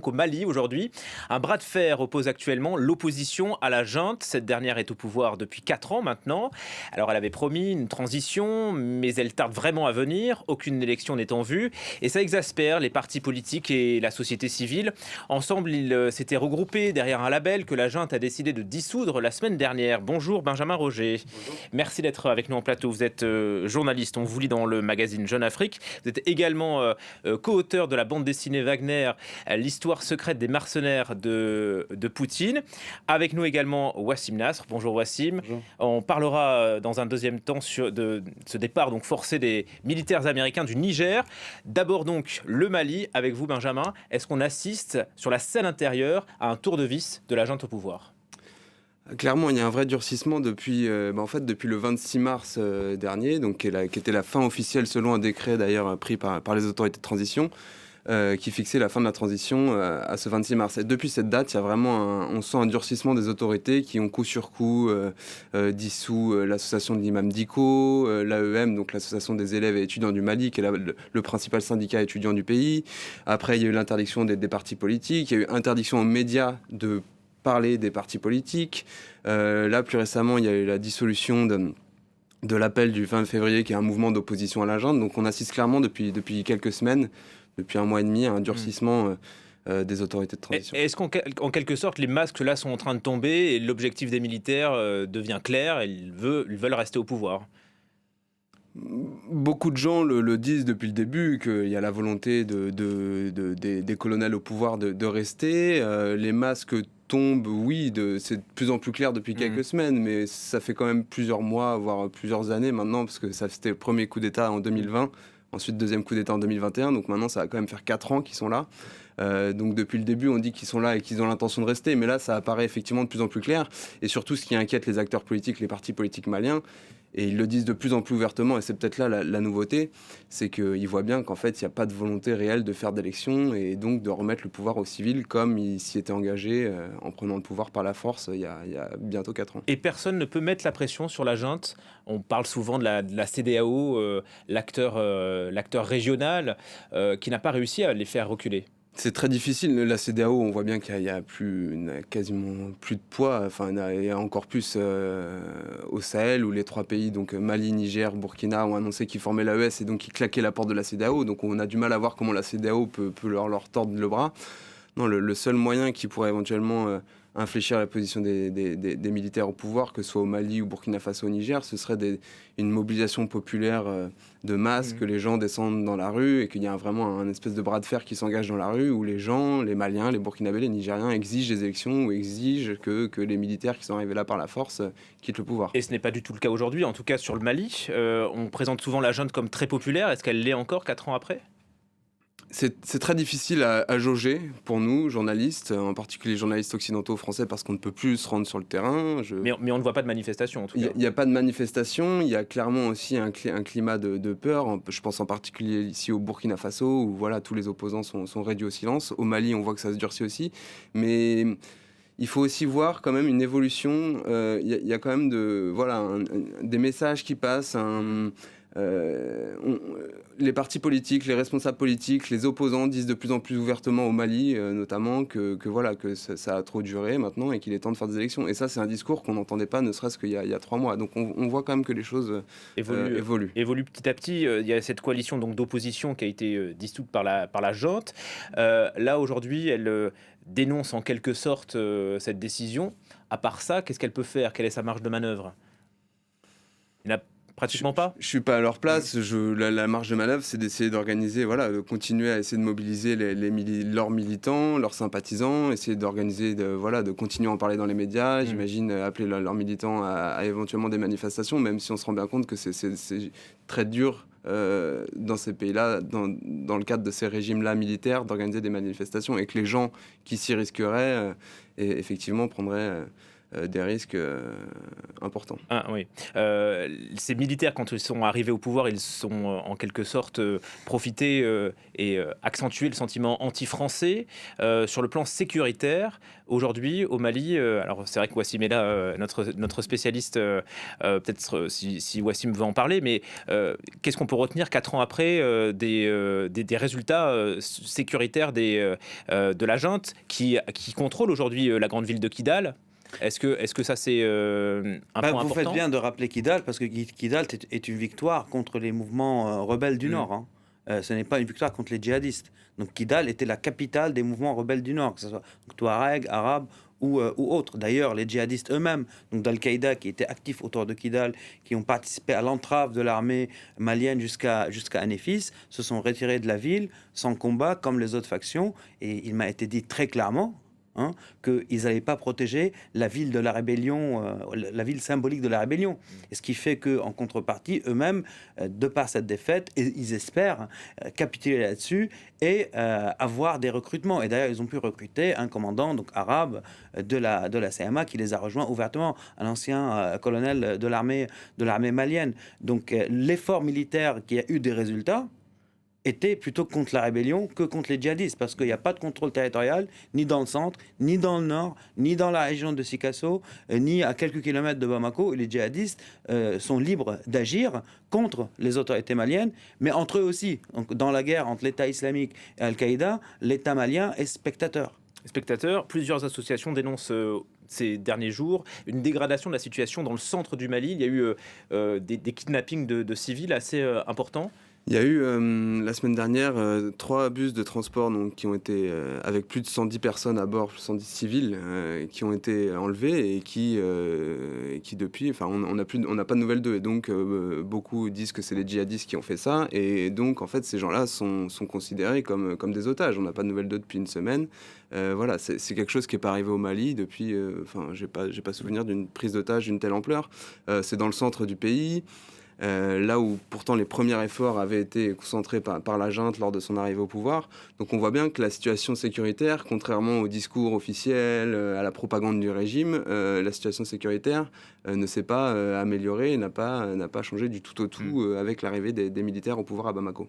donc au Mali aujourd'hui. Un bras de fer oppose actuellement l'opposition à la junte. Cette dernière est au pouvoir depuis 4 ans maintenant. Alors elle avait promis une transition, mais elle tarde vraiment à venir. Aucune élection n'est en vue. Et ça exaspère les partis politiques et la société civile. Ensemble, ils s'étaient regroupés derrière un label que la junte a décidé de dissoudre la semaine dernière. Bonjour Benjamin Roger. Bonjour. Merci d'être avec nous en plateau. Vous êtes journaliste, on vous lit dans le magazine Jeune Afrique. Vous êtes également co-auteur de la bande dessinée Wagner, l'histoire secrète des mercenaires de Poutine. Avec nous également Wassim Nasr. Bonjour Wassim. Bonjour. On parlera dans un deuxième temps de ce départ donc forcé des militaires américains du Niger. D'abord donc le Mali avec vous Benjamin. Est-ce qu'on assiste sur la scène intérieure à un tour de vis de la junte au pouvoir ? Clairement, il y a un vrai durcissement depuis le 26 mars dernier, donc qui était la fin officielle selon un décret d'ailleurs pris par les autorités de transition, qui fixait la fin de la transition à ce 26 mars. Et depuis cette date, il y a vraiment on sent un durcissement des autorités qui ont coup sur coup dissous l'association de l'imam Diko, l'AEM, donc l'association des élèves et étudiants du Mali, qui est le principal syndicat étudiant du pays. Après, il y a eu l'interdiction des partis politiques, il y a eu interdiction aux médias de parler des partis politiques. Là, plus récemment, il y a eu la dissolution de l'appel du 20 février, qui est un mouvement d'opposition à la junte. Donc on assiste clairement depuis quelques semaines, depuis un mois et demi, à un durcissement des autorités de transition. Est-ce qu'en quelque sorte, les masques là sont en train de tomber et l'objectif des militaires devient clair et ils veulent rester au pouvoir ? Beaucoup de gens le disent depuis le début, qu'il y a la volonté des colonels au pouvoir de rester. Les masques tombent, oui, c'est de plus en plus clair depuis quelques semaines, mais ça fait quand même plusieurs mois, voire plusieurs années maintenant, parce que c'était le premier coup d'État en 2020, ensuite deuxième coup d'État en 2021, donc maintenant ça va quand même faire 4 ans qu'ils sont là. Donc depuis le début, on dit qu'ils sont là et qu'ils ont l'intention de rester, mais là ça apparaît effectivement de plus en plus clair, et surtout ce qui inquiète les acteurs politiques, les partis politiques maliens, et ils le disent de plus en plus ouvertement, et c'est peut-être là la nouveauté, c'est qu'ils voient bien qu'en fait, il n'y a pas de volonté réelle de faire d'élections et donc de remettre le pouvoir aux civils comme ils s'y étaient engagés en prenant le pouvoir par la force il y a bientôt 4 ans. Et personne ne peut mettre la pression sur la junte. On parle souvent de la CEDEAO, l'acteur régional, qui n'a pas réussi à les faire reculer. C'est très difficile. La CEDEAO, on voit bien qu'il n'y a quasiment plus de poids. Enfin, il y a encore plus au Sahel, où les 3 pays, donc Mali, Niger, Burkina, ont annoncé qu'ils formaient l'AES et donc ils claquaient la porte de la CEDEAO. Donc on a du mal à voir comment la CEDEAO peut leur tordre le bras. Non, le seul moyen qui pourrait éventuellement infléchir la position des militaires au pouvoir, que ce soit au Mali ou Burkina Faso, au Niger, ce serait une mobilisation populaire de masse, que les gens descendent dans la rue et qu'il y a vraiment un espèce de bras de fer qui s'engage dans la rue où les gens, les Maliens, les Burkinabés, les Nigériens exigent des élections ou exigent que les militaires qui sont arrivés là par la force quittent le pouvoir. Et ce n'est pas du tout le cas aujourd'hui, en tout cas sur le Mali. On présente souvent la junte comme très populaire. Est-ce qu'elle l'est encore 4 ans après ? C'est très difficile à jauger pour nous, journalistes, en particulier journalistes occidentaux français, parce qu'on ne peut plus se rendre sur le terrain. Mais on ne voit pas de manifestation, en tout cas. Il n'y a pas de manifestation, il y a clairement aussi un climat de peur. Je pense en particulier ici au Burkina Faso, où voilà, tous les opposants sont réduits au silence. Au Mali, on voit que ça se durcit aussi. Mais il faut aussi voir quand même une évolution. Il y a quand même des messages qui passent. Les partis politiques, les responsables politiques, les opposants disent de plus en plus ouvertement au Mali, notamment, que ça a trop duré maintenant et qu'il est temps de faire des élections. Et ça, c'est un discours qu'on n'entendait pas, ne serait-ce qu'il y a 3 mois. Donc on voit quand même que les choses évoluent petit à petit. Il y a cette coalition donc d'opposition qui a été dissoute par la junte. Là, aujourd'hui, elle dénonce en quelque sorte cette décision. À part ça, qu'est-ce qu'elle peut faire ? Quelle est sa marge de manœuvre ? Il n'y en a pratiquement pas. Je suis pas à leur place. La marge de manœuvre, c'est d'essayer d'organiser, de continuer à essayer de mobiliser leurs militants, leurs sympathisants, essayer d'organiser, de continuer à en parler dans les médias. J'imagine appeler leurs militants à éventuellement des manifestations, même si on se rend bien compte que c'est très dur dans ces pays-là, dans le cadre de ces régimes-là militaires, d'organiser des manifestations et que les gens qui s'y risqueraient, effectivement, prendraient des risques importants. Ah, oui. Ces militaires, quand ils sont arrivés au pouvoir, ils sont en quelque sorte profité et accentué le sentiment anti-français. Sur le plan sécuritaire, aujourd'hui, au Mali, alors c'est vrai que Wassim est là, notre spécialiste, peut-être si Wassim veut en parler, mais qu'est-ce qu'on peut retenir 4 ans après des résultats sécuritaires de la junte qui contrôle aujourd'hui la grande ville de Kidal? Est-ce que ça c'est un point Vous important? faites bien de rappeler Kidal, parce que Kidal est une victoire contre les mouvements rebelles du Nord, hein. Ce n'est pas une victoire contre les djihadistes. Donc Kidal était la capitale des mouvements rebelles du Nord, que ce soit Touareg, Arabes ou autres. D'ailleurs, les djihadistes eux-mêmes, donc d'Al-Qaïda, qui étaient actifs autour de Kidal, qui ont participé à l'entrave de l'armée malienne jusqu'à Anéfis, se sont retirés de la ville sans combat comme les autres factions. Et il m'a été dit très clairement, hein, qu'ils n'allaient pas protéger la ville de la rébellion, la ville symbolique de la rébellion. Et ce qui fait qu'en contrepartie, eux-mêmes, de par cette défaite, ils espèrent capituler là-dessus et avoir des recrutements. Et d'ailleurs, ils ont pu recruter un commandant donc arabe de la CMA qui les a rejoints ouvertement, un ancien colonel de l'armée malienne. Donc l'effort militaire qui a eu des résultats était plutôt contre la rébellion que contre les djihadistes, parce qu'il n'y a pas de contrôle territorial, ni dans le centre, ni dans le nord, ni dans la région de Sikasso, ni à quelques kilomètres de Bamako, où les djihadistes sont libres d'agir contre les autorités maliennes, mais entre eux aussi. Donc, dans la guerre entre l'État islamique et Al-Qaïda, l'État malien est spectateur. Plusieurs associations dénoncent ces derniers jours une dégradation de la situation dans le centre du Mali. Il y a eu des kidnappings de civils assez importants. Il y a eu la semaine dernière 3 bus de transport donc, qui ont été, avec plus de 110 personnes à bord, 110 civils, qui ont été enlevés et qui depuis, enfin, on n'a pas de nouvelles d'eux. Et donc, beaucoup disent que c'est les djihadistes qui ont fait ça. Et donc, en fait, ces gens-là sont considérés comme des otages. On n'a pas de nouvelles d'eux depuis une semaine. Voilà, c'est quelque chose qui n'est pas arrivé au Mali depuis... Enfin, j'ai pas souvenir d'une prise d'otage d'une telle ampleur. C'est dans le centre du pays. Là où pourtant les premiers efforts avaient été concentrés par la junte lors de son arrivée au pouvoir. Donc on voit bien que la situation sécuritaire, contrairement au discours officiel, à la propagande du régime, la situation sécuritaire ne s'est pas améliorée, n'a pas changé du tout au tout avec l'arrivée des militaires au pouvoir à Bamako.